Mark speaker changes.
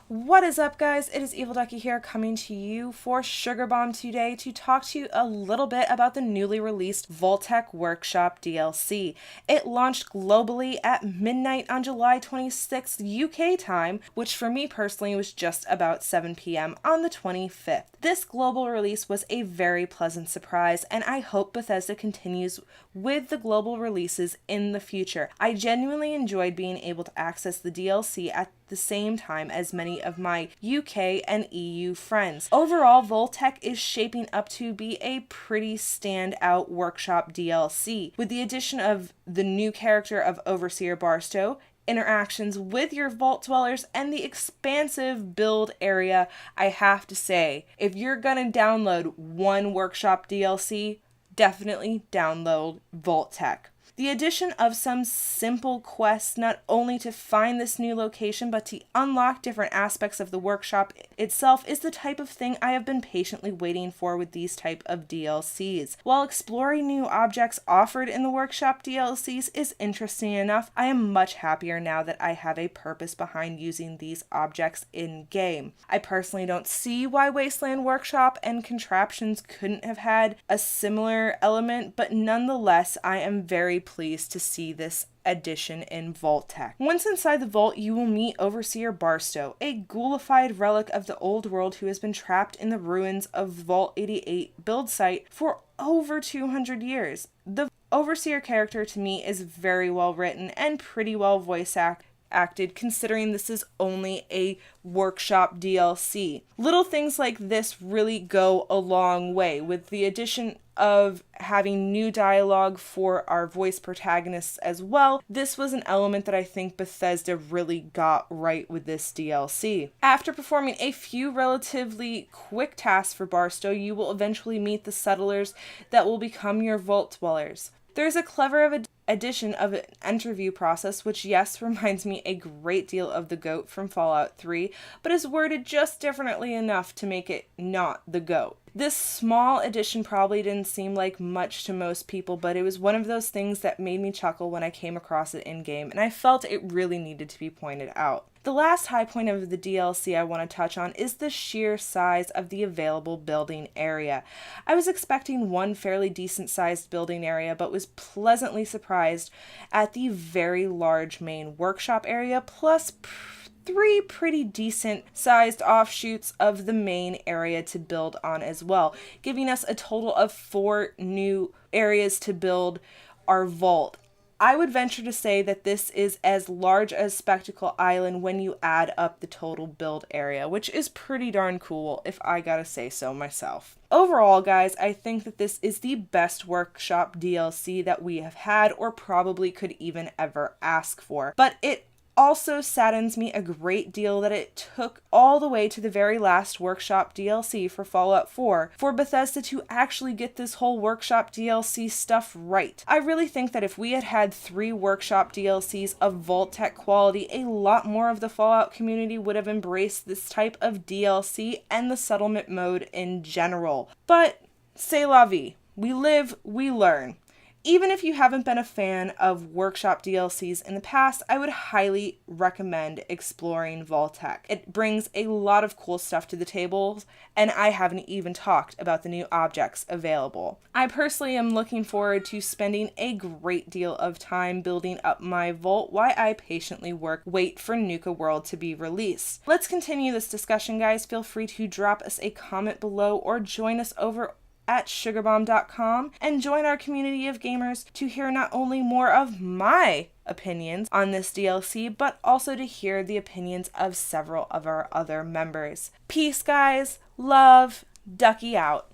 Speaker 1: What is up, guys? It is Evil Ducky here, coming to you for Sugar Bomb today to talk to you a little bit about the newly released Vault-Tec Workshop DLC. It launched globally at midnight on July 26th UK time, which for me personally was just about 7 p.m. on the 25th. This global release was a very pleasant surprise, and I hope Bethesda continues with the global releases in the future. I genuinely enjoyed being able to access the DLC at the same time as many of my UK and EU friends. Overall, Vault-Tec is shaping up to be a pretty standout workshop DLC. With the addition of the new character of Overseer Barstow, interactions with your vault dwellers, and the expansive build area, I have to say, if you're gonna download one workshop DLC, definitely download Vault-Tec. The addition of some simple quests not only to find this new location but to unlock different aspects of the workshop itself is the type of thing I have been patiently waiting for with these type of DLCs. While exploring new objects offered in the workshop DLCs is interesting enough, I am much happier now that I have a purpose behind using these objects in-game. I personally don't see why Wasteland Workshop and Contraptions couldn't have had a similar element, but nonetheless, I am very pleased to see this addition in Vault-Tec. Once inside the vault, you will meet Overseer Barstow, a ghoulified relic of the old world who has been trapped in the ruins of Vault 88 build site for over 200 years. The Overseer character to me is very well written and pretty well voice acted, considering this is only a workshop DLC. Little things like this really go a long way. With the addition of having new dialogue for our voice protagonists as well, this was an element that I think Bethesda really got right with this DLC. After performing a few relatively quick tasks for Barstow, you will eventually meet the settlers that will become your vault dwellers. There's a clever addition of an interview process, which yes, reminds me a great deal of the goat from Fallout 3, but is worded just differently enough to make it not the goat. This small addition probably didn't seem like much to most people, but it was one of those things that made me chuckle when I came across it in-game, and I felt it really needed to be pointed out. The last high point of the DLC I want to touch on is the sheer size of the available building area. I was expecting one fairly decent sized building area, but was pleasantly surprised at the very large main workshop area, plus three pretty decent sized offshoots of the main area to build on as well, giving us a total of 4 new areas to build our vault. I would venture to say that this is as large as Spectacle Island when you add up the total build area, which is pretty darn cool if I gotta say so myself. Overall, guys, I think that this is the best workshop DLC that we have had or probably could even ever ask for. But it also saddens me a great deal that it took all the way to the very last workshop DLC for Fallout 4 for Bethesda to actually get this whole workshop DLC stuff right. I really think that if we had had 3 workshop DLCs of Vault-Tec quality, a lot more of the Fallout community would have embraced this type of DLC and the settlement mode in general. But c'est la vie. We live, we learn. Even if you haven't been a fan of workshop DLCs in the past, I would highly recommend exploring Vault-Tec. It brings a lot of cool stuff to the table, and I haven't even talked about the new objects available. I personally am looking forward to spending a great deal of time building up my vault while I patiently wait for Nuka World to be released. Let's continue this discussion, guys. Feel free to drop us a comment below or join us over at sugarbomb.com and join our community of gamers to hear not only more of my opinions on this DLC, but also to hear the opinions of several of our other members. Peace, guys. Love. Ducky out.